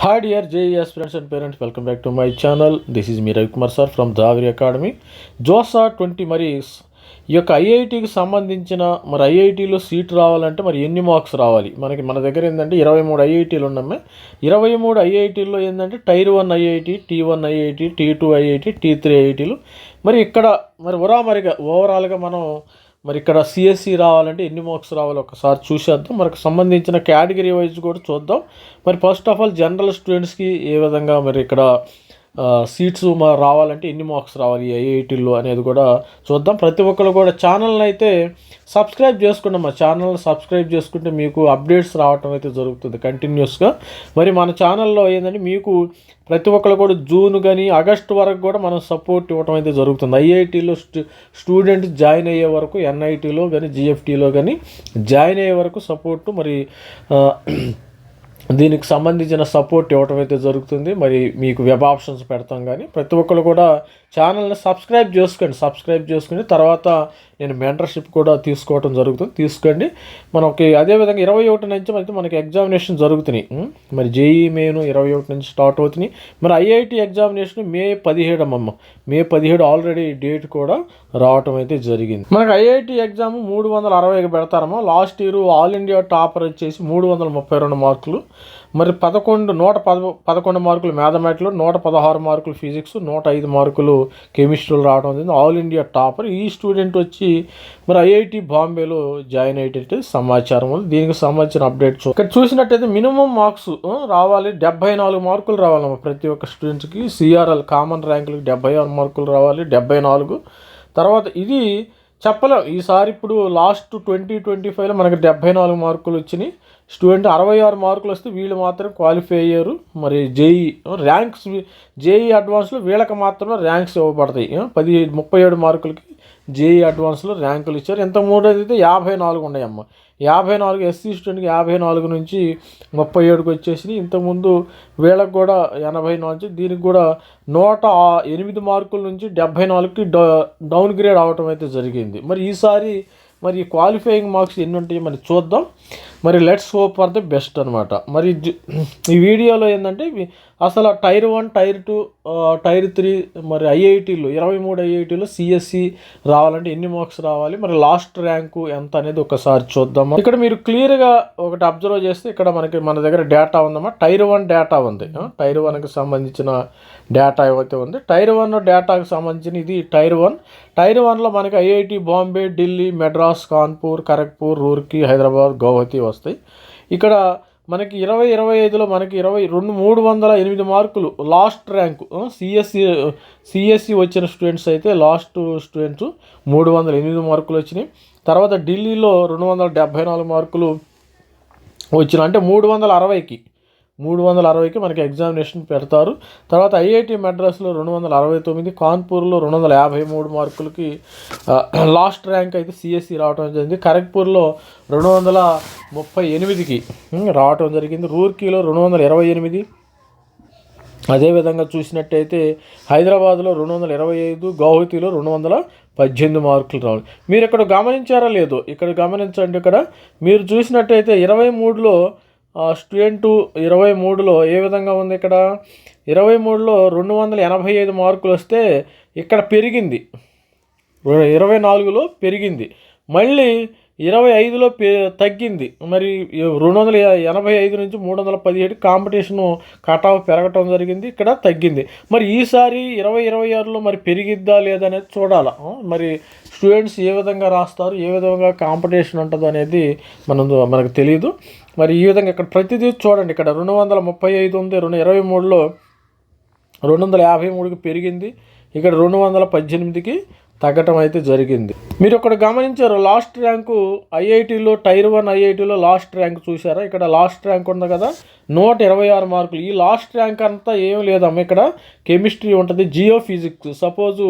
Hi dear JE aspirants and parents, welcome back to my channel. This is me Ravi Kumar sir from Zaveri Academy. JoSAA 20 మరి ఈ యొక్క ఐఐటికి సంబంధించిన మరి ఐఐటిలో seat రావాలంటే మరి ఎన్ని మార్క్స్ రావాలి? మన దగ్గర ఏంటంటే 23 ఐఐటీలు ఉన్నాయి. 23 ఐఐటీల్లో ఏంటంటే tier 1 IIT, T1 IIT, T2 IIT, T3 ఐఐటీలు. మరి ఇక్కడ మరి ఓవరాల్గా మనం మరి ఇక్కడ సిఎస్సి రావాలంటే ఎన్ని మార్క్స్ రావాలి ఒకసారి చూసేద్దాం. మనకు సంబంధించిన కేటగిరీ వైజ్ కూడా చూద్దాం. మరి ఫస్ట్ ఆఫ్ ఆల్ జనరల్ స్టూడెంట్స్కి ఏ విధంగా మరి ఇక్కడ సీట్స్ రావాలంటే ఎన్ని మార్క్స్ రావాలి ఐఐటీల్లో అనేది కూడా చూద్దాం. ప్రతి ఒక్కరు కూడా ఛానల్ని అయితే సబ్స్క్రైబ్ చేసుకుంటాం. మా ఛానల్ని సబ్స్క్రైబ్ చేసుకుంటే మీకు అప్డేట్స్ రావటం అయితే జరుగుతుంది కంటిన్యూస్గా. మరి మన ఛానల్లో ఏంటంటే మీకు ప్రతి ఒక్కరు కూడా జూన్ కానీ ఆగస్టు వరకు కూడా మనం సపోర్ట్ ఇవ్వటం అయితే జరుగుతుంది. ఐఐటీలో స్టూడెంట్ జాయిన్ అయ్యే వరకు, ఎన్ఐటీలో కానీ జిఎఫ్టీలో కానీ జాయిన్ అయ్యే వరకు సపోర్టు మరి దీనికి సంబంధించిన సపోర్ట్ ఇవ్వటం అయితే జరుగుతుంది. మరి మీకు వెబ్ ఆప్షన్స్ పెడతాం. కానీ ప్రతి ఒక్కరు కూడా ఛానల్ని సబ్స్క్రైబ్ చేసుకుని తర్వాత నేను మెంటర్షిప్ కూడా తీసుకోవటం జరుగుతుంది. తీసుకోండి. మనకి అదేవిధంగా 21 నుంచి అయితే మనకి ఎగ్జామినేషన్ జరుగుతున్నాయి. మరి జేఈ మెయిన్ 21 నుంచి స్టార్ట్ అవుతున్నాయి. మరి IIT examination May 17 already date కూడా రావటం అయితే జరిగింది. మనకి ఐఐటి ఎగ్జామ్ 360కి పెడతారమ్మా. Last year all India topper వచ్చేసి 332 మార్కులు. మరి 111 మార్కులు మ్యాథమెటిక్లో, 116 మార్కులు ఫిజిక్స్, 105 మార్కులు కెమిస్ట్రీలో రావడం జరిగింది. ఆల్ ఇండియా టాపర్ ఈ స్టూడెంట్ వచ్చి మరి ఐఐటి బాంబేలో జాయిన్ అయ్యేటట్టు సమాచారం ఉంది. దీనికి సంబంధించిన అప్డేట్స్ ఇక్కడ చూసినట్టయితే మినిమం మార్క్స్ రావాలి, 74 మార్కులు రావాలమ్మా ప్రతి ఒక్క స్టూడెంట్స్కి. సిఆర్ఎల్ కామన్ ర్యాంకులకి 76 మార్కులు రావాలి, 74. తర్వాత ఇది చెప్పలేం ఈసారి. ఇప్పుడు లాస్ట్ 2025లో మనకి 74 మార్కులు వచ్చినాయి. స్టూడెంట్ 66 మార్కులు వస్తే వీళ్ళు మాత్రం క్వాలిఫై అయ్యారు. మరి జేఈ ర్యాంక్స్, జేఈ అడ్వాన్స్లో వీళ్ళకి మాత్రమే ర్యాంక్స్ ఇవ్వబడతాయి. 37 మార్కులకి జేఈ అడ్వాన్స్లో ర్యాంకులు ఇచ్చారు. ఇంత మూడోది 54 ఉన్నాయమ్మ. 54 ఎస్సీ స్టూడెంట్కి 54 నుంచి 37కి వచ్చేసినాయి. ఇంతకుముందు వీళ్ళకి కూడా 84, దీనికి కూడా 108 మార్కుల నుంచి 74కి డౌన్ గ్రేడ్ అవటం అయితే జరిగింది. మరి ఈసారి మరి క్వాలిఫైయింగ్ మార్క్స్ ఎన్ని ఉంటాయి మరి చూద్దాం. మరి let's hope for the best అనమాట. మరి ఈ వీడియోలో ఏంటంటే అసలు టైర్ 1, టైర్ 2, టైర్ 3 మరి ఐఐటీలు 23 ఐఐటీలో సిఎస్సి రావాలంటే ఎన్ని మార్క్స్ రావాలి, మరి లాస్ట్ ర్యాంకు ఎంత అనేది ఒకసారి చూద్దాం. ఇక్కడ మీరు క్లియర్గా ఒకటి అబ్జర్వ్ చేస్తే ఇక్కడ మన దగ్గర డేటా ఉందమ్మా. టైర్ 1 డేటా ఉంది. టైర్ 1కి సంబంధించిన డేటా ఏవైతే ఉంది, టైర్ 1 డేటాకి సంబంధించిన ఇది టైర్ 1. టైర్ 1లో మనకి ఐఐటి బాంబే, ఢిల్లీ, మెడ్రాస్, కాన్పూర్, ఖరగ్పూర్, రూర్కీ, హైదరాబాద్, గౌహతి వస్తాయి. ఇక్కడ మనకి 2025లో మనకి 308 మార్కులు లాస్ట్ ర్యాంకు. సిఎస్సి వచ్చిన స్టూడెంట్స్ అయితే లాస్ట్ స్టూడెంట్స్ 308 మార్కులు వచ్చినాయి. తర్వాత ఢిల్లీలో 274 మార్కులు వచ్చినాయి. అంటే 360కి మనకి ఎగ్జామినేషన్ పెడతారు. తర్వాత ఐఐటి మెడ్రాస్లో 269, కాన్పూర్లో 253 మార్కులకి లాస్ట్ ర్యాంక్ అయితే సిఎస్సి రావడం జరిగింది. ఖరగ్పూర్లో 238కి రావటం జరిగింది. రూర్కీలో 228. అదేవిధంగా చూసినట్టయితే హైదరాబాద్లో 225, గౌహతిలో 218 మార్కులు రావాలి. మీరు ఇక్కడ గమనించారా లేదో ఇక్కడ గమనించండి. ఇక్కడ మీరు చూసినట్టయితే 23లో స్టూడెంటు 23లో ఏ విధంగా ఉంది. ఇక్కడ 23లో 285 మార్కులు వస్తే ఇక్కడ పెరిగింది, 24లో పెరిగింది, మళ్ళీ 25లో తగ్గింది. మరి 285 నుంచి 317 కాంపిటీషను కట్ ఆఫ్ పెరగటం జరిగింది, ఇక్కడ తగ్గింది. మరి ఈసారి 2026లో మరి పెరిగిద్దా లేదనేది చూడాలి. మరి స్టూడెంట్స్ ఏ విధంగా రాస్తారు, ఏ విధంగా కాంపిటీషన్ ఉంటుందో అనేది మనకు తెలియదు. మరి ఈ విధంగా ఇక్కడ ప్రతిదీ చూడండి. ఇక్కడ 235 ఉంది, 23లో 253కి పెరిగింది, ఇక్కడ 218కి తగ్గటం అయితే జరిగింది. మీరు ఇక్కడ గమనించారు లాస్ట్ ర్యాంకు ఐఐటీలో టైర్ 1 ఐఐటీలో లాస్ట్ ర్యాంక్ చూసారా. ఇక్కడ లాస్ట్ ర్యాంక్ ఉంది కదా 126 మార్కులు. ఈ లాస్ట్ ర్యాంక్ అంతా ఏం లేదమ్మా. ఇక్కడ కెమిస్ట్రీ ఉంటుంది, జియో ఫిజిక్స్. సపోజు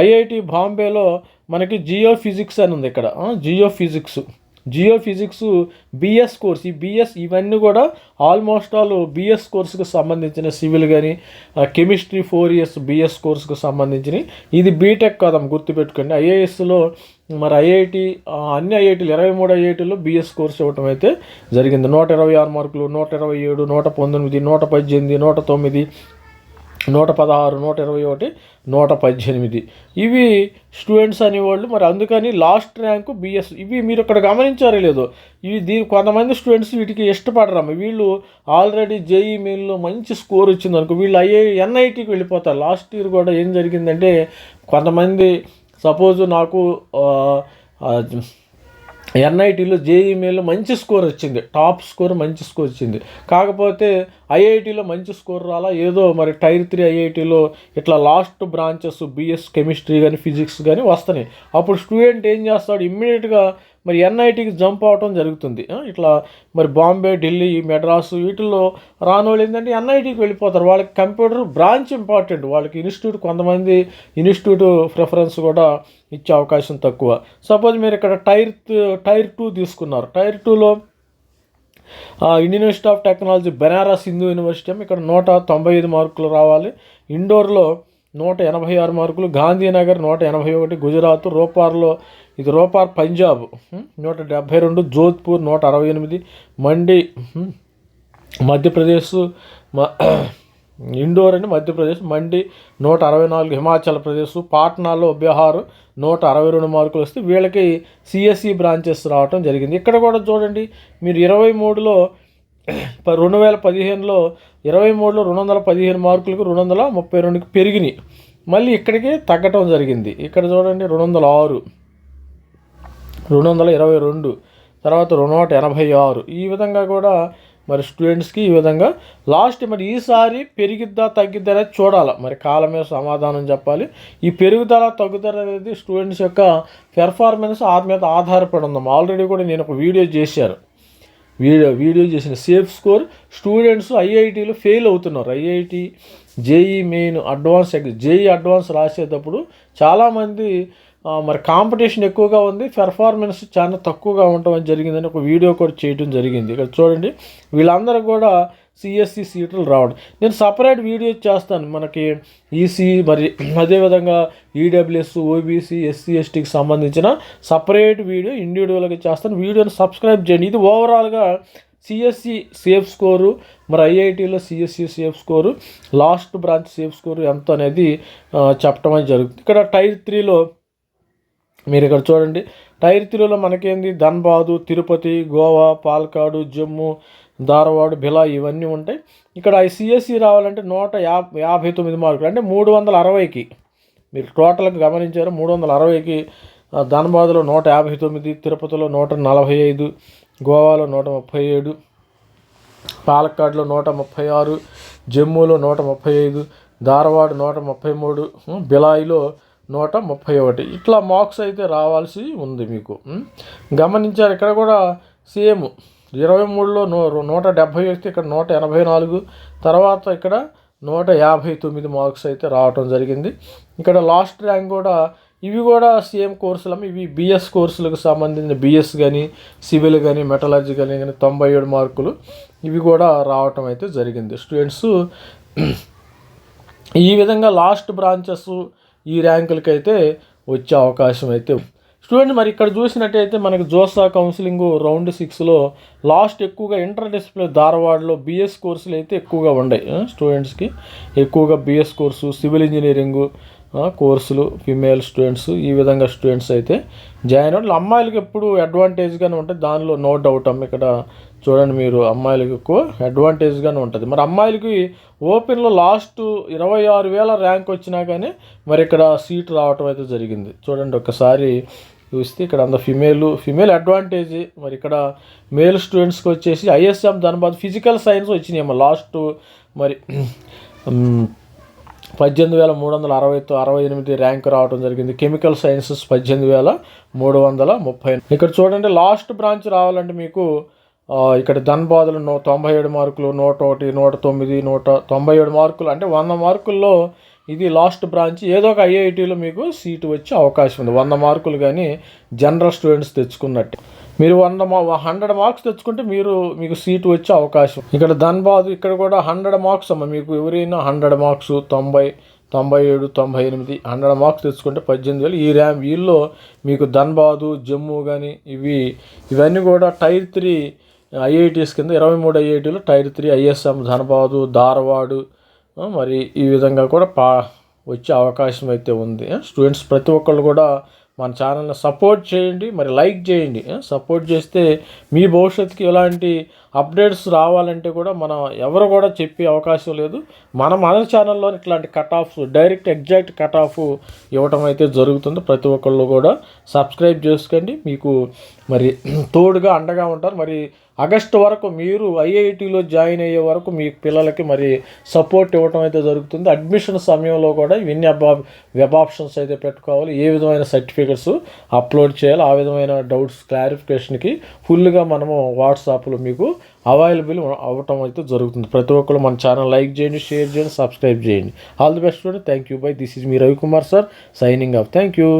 ఐఐటి బాంబేలో మనకి జియో ఫిజిక్స్ అని ఉంది. ఇక్కడ geophysics geophysics BS course. ఈ బిఎస్ ఇవన్నీ కూడా ఆల్మోస్ట్ ఆల్ బిఎస్ కోర్సుకు సంబంధించిన సివిల్ కానీ కెమిస్ట్రీ 4 years బిఎస్ కోర్సుకు సంబంధించినవి. ఇది బీటెక్ కదం గుర్తుపెట్టుకోండి. ఐఏఎస్లో మరి ఐఐటి అన్ని ఐఐటీలు 23 ఐఐటీలో బిఎస్ కోర్స్ ఇవ్వటం అయితే జరిగింది. 126 మార్కులు, 127, 119, 118, 109, 116, 121, 118 ఇవి స్టూడెంట్స్ అనేవాళ్ళు. మరి అందుకని లాస్ట్ ర్యాంకు బిఎస్. ఇవి మీరు ఇక్కడ గమనించారో లేదో, ఇవి కొంతమంది స్టూడెంట్స్ వీటికి ఇష్టపడరమ్మ. వీళ్ళు ఆల్రెడీ జేఈ మెయిన్లో మంచి స్కోర్ వచ్చింది అనుకో, వీళ్ళు ఎన్ఐటీకి వెళ్ళిపోతారు. లాస్ట్ ఇయర్ కూడా ఏం జరిగిందంటే కొంతమంది సపోజ్ నాకు ఎన్ఐటీలో జేఈ మెయిన్లో మంచి స్కోర్ వచ్చింది, టాప్ స్కోర్ మంచి స్కోర్ వచ్చింది. కాకపోతే ఐఐటీలో మంచి స్కోర్ రాలా, ఏదో మరి టైర్ 3 ఐఐటీలో ఇట్లా లాస్ట్ బ్రాంచెస్ బిఎస్ కెమిస్ట్రీ కానీ ఫిజిక్స్ కానీ వస్తున్నాయి. అప్పుడు స్టూడెంట్ ఏం చేస్తాడు, ఇమ్మీడియట్గా మరి ఎన్ఐటీకి జంప్ అవటం జరుగుతుంది. ఇట్లా మరి బాంబే, ఢిల్లీ, మెడ్రాసు వీటిల్లో రాని వాళ్ళు ఏంటంటే ఎన్ఐటీకి వెళ్ళిపోతారు. వాళ్ళకి కంప్యూటర్ బ్రాంచ్ ఇంపార్టెంట్, వాళ్ళకి ఇన్స్టిట్యూట్, కొంతమంది ఇన్స్టిట్యూట్ ప్రిఫరెన్స్ కూడా ఇచ్చే అవకాశం తక్కువ. సపోజ్ మీరు ఇక్కడ టైర్ 2 తీసుకున్నారు. టైర్ 2లో Indian Institute of Technology Banaras Hindu University ఇక్కడ 195 మార్కులు రావాలి. ఇండోర్లో 186 మార్కులు, గాంధీనగర్ 181, గుజరాత్ రోపార్లో ఇది రోపార్ పంజాబ్ 172, జోధ్పూర్ 168, మండి మధ్యప్రదేశ్, ఇండోర్ అని మధ్యప్రదేశ్, మండి 164, హిమాచల్ ప్రదేశ్, పాట్నాలో బీహార్ 162 మార్కులు వస్తే వీళ్ళకి సిఎస్ఈ బ్రాంచెస్ రావటం జరిగింది. ఇక్కడ కూడా చూడండి మీరు 23లో 2015లో 23లో 215 మార్కులకు 232కి పెరిగినాయి. మళ్ళీ ఇక్కడికి తగ్గటం జరిగింది. ఇక్కడ చూడండి 206, 222, తర్వాత 186 ఈ విధంగా కూడా మరి స్టూడెంట్స్కి ఈ విధంగా లాస్ట్ మరి ఈసారి పెరిగిద్దా తగ్గిద్దా అనేది చూడాలి. మరి కాలమే సమాధానం చెప్పాలి. ఈ పెరుగుదల తగ్గుదల అనేది స్టూడెంట్స్ యొక్క పెర్ఫార్మెన్స్ మీద ఆధారపడి ఉందాం. ఆల్రెడీ కూడా నేను ఒక వీడియో చేసిన సేఫ్ స్కోర్ స్టూడెంట్స్ ఐఐటీలో ఫెయిల్ అవుతున్నారు. IIT JEE main JEE advance రాసేటప్పుడు చాలామంది మరి కాంపిటీషన్ ఎక్కువగా ఉంది, పెర్ఫార్మెన్స్ చాలా తక్కువగా ఉండటం జరిగిందని ఒక వీడియో కూడా చేయడం జరిగింది. ఇక్కడ చూడండి వీళ్ళందరూ కూడా సిఎస్సి సీట్లు రావడం. నేను సపరేట్ వీడియో చేస్తాను, మనకి ఈసీ మరి అదేవిధంగా ఈడబ్ల్యూఎస్, ఓబీసీ, ఎస్సీ, ఎస్టీకి సంబంధించిన సపరేట్ వీడియో ఇండివిజువల్గా చేస్తాను. వీడియోని సబ్స్క్రైబ్ చేయండి. ఇది ఓవరాల్గా సిఎస్సి సేఫ్ స్కోరు, మరి ఐఐటీలో CSE safe score, last branch safe score ఎంత అనేది చెప్పడం అనేది జరుగుతుంది. ఇక్కడ టైర్ 3లో మీరు ఇక్కడ చూడండి, టైర్ 3లో మనకేంది ధన్బాదు, తిరుపతి, గోవా, పాలకాడు, జమ్మూ, ధార్వాడ్, భిలా ఇవన్నీ ఉంటాయి. ఇక్కడ సిఎస్సి రావాలంటే 159 మార్కులు, అంటే 360కి మీరు టోటల్గా గమనించారు. 360కి ధన్బాద్లో 159, తిరుపతిలో 145, గోవాలో 137, పాలక్కాడ్లో 136, జమ్మూలో 135, ధార్వాడ్ 133, భిలాయిలో 131 ఇట్లా మార్క్స్ అయితే రావాల్సి ఉంది. మీకు గమనించారు. ఇక్కడ కూడా సేమ్ 23లో 170 వస్తే ఇక్కడ 184, తర్వాత ఇక్కడ 159 మార్క్స్ అయితే రావటం జరిగింది. ఇక్కడ లాస్ట్ ర్యాంక్ కూడా ఇవి కూడా సేమ్ కోర్సులు. ఇవి బిఎస్ కోర్సులకు సంబంధించిన బిఎస్ కానీ సివిల్ కానీ మెటలర్జీ కానీ 97 మార్కులు ఇవి కూడా రావటం అయితే జరిగింది. స్టూడెంట్స్ ఈ విధంగా లాస్ట్ బ్రాంచెస్ ఈ ర్యాంకులకి అయితే వచ్చే అవకాశం అయితే స్టూడెంట్. మరి ఇక్కడ చూసినట్టయితే మనకి జోసా కౌన్సిలింగ్ రౌండ్ 6లో లాస్ట్ ఎక్కువగా ఇంటర్ డిసిప్లిన్ ధార్వాడ్లో బిఎస్ కోర్సులు అయితే ఎక్కువగా ఉన్నాయి. స్టూడెంట్స్కి ఎక్కువగా బిఎస్ కోర్సు, సివిల్ ఇంజనీరింగు కోర్సులు ఫిమేల్ స్టూడెంట్స్ ఈ విధంగా స్టూడెంట్స్ అయితే జాయిన్ అవ్వాలి. అమ్మాయిలకి ఎప్పుడు అడ్వాంటేజ్గానే ఉంటుంది, దానిలో నో డౌట్ అమ్మ. ఇక్కడ చూడండి మీరు అమ్మాయిలకి ఎక్కువ అడ్వాంటేజ్గానే ఉంటుంది. మరి అమ్మాయిలకి ఓపెన్లో లాస్ట్ 26,000 ర్యాంక్ వచ్చినా కానీ మరి ఇక్కడ సీట్ రావటం అయితే జరిగింది. చూడండి ఒక్కసారి చూస్తే ఇక్కడ అంత ఫిమేల్ అడ్వాంటేజ్. మరి ఇక్కడ మేల్ స్టూడెంట్స్కి వచ్చేసి ఐఎస్ఎం ధన్బాద్ ఫిజికల్ సైన్స్ వచ్చినాయేమో లాస్ట్ మరి 18,368 ర్యాంక్ రావడం జరిగింది. Chemical sciences 18,330. ఇక్కడ చూడండి లాస్ట్ బ్రాంచ్ రావాలంటే మీకు ఇక్కడ ధన్బాద్లో 97 మార్కులు, 101, 109, 197 మార్కులు, అంటే 100 మార్కుల్లో ఇది లాస్ట్ బ్రాంచ్. ఏదో ఒక ఐఐటీలో మీకు సీటు వచ్చే అవకాశం ఉంది. 100 మార్కులు కానీ జనరల్ స్టూడెంట్స్ తెచ్చుకున్నట్టే. మీరు 100 మార్క్స్ తెచ్చుకుంటే మీకు సీటు వచ్చే అవకాశం. ఇక్కడ ధన్బాద్ ఇక్కడ కూడా 100 మార్క్స్ అమ్మ. మీకు ఎవరైనా 100 మార్క్స్ 90, 97, 98 100 మార్క్స్ తెచ్చుకుంటే 18,000. వీళ్ళలో మీకు ధన్బాదు, జమ్మూ కానీ ఇవన్నీ కూడా టైర్ 3 ఐఐటీస్ కింద 23 ఐఐటీలు టైర్ 3 ఐఎస్ఎం, ధన్బాదు, ధార్వాడు మరి ఈ విధంగా కూడా వచ్చే అవకాశం అయితే ఉంది. స్టూడెంట్స్ ప్రతి ఒక్కళ్ళు కూడా మన ఛానల్ని సపోర్ట్ చేయండి, మరి లైక్ చేయండి. సపోర్ట్ చేస్తే మీ భవిష్యత్తుకి ఎలాంటి అప్డేట్స్ రావాలంటే కూడా మనం ఎవరు కూడా చెప్పే అవకాశం లేదు. మన ఛానల్లో ఇట్లాంటి cut offs direct exact cut off ఇవ్వటం అయితే జరుగుతుంది. ప్రతి ఒక్కళ్ళు కూడా సబ్స్క్రైబ్ చేసుకోండి. మీకు మరి తోడుగా అండగా ఉంటారు. మరి ఆగస్టు వరకు మీరు ఐఐటీలో జాయిన్ అయ్యే వరకు మీ పిల్లలకి మరి సపోర్ట్ ఇవ్వటం అయితే జరుగుతుంది. అడ్మిషన్ సమయంలో కూడా ఇవన్నీ వెబ్ ఆప్షన్స్ అయితే పెట్టుకోవాలి. ఏ విధమైన సర్టిఫికెట్స్ అప్లోడ్ చేయాలి, ఆ విధమైన డౌట్స్ క్లారిఫికేషన్కి ఫుల్గా మనము వాట్సాప్లో మీకు అవైలబుల్ అవ్వటం అయితే జరుగుతుంది. ప్రతి ఒక్కరు మన ఛానల్ లైక్ చేయండి, షేర్ చేయండి, సబ్స్క్రైబ్ చేయండి. All the best student. Thank you by. This is me Ravikumar sir signing off. Thank you.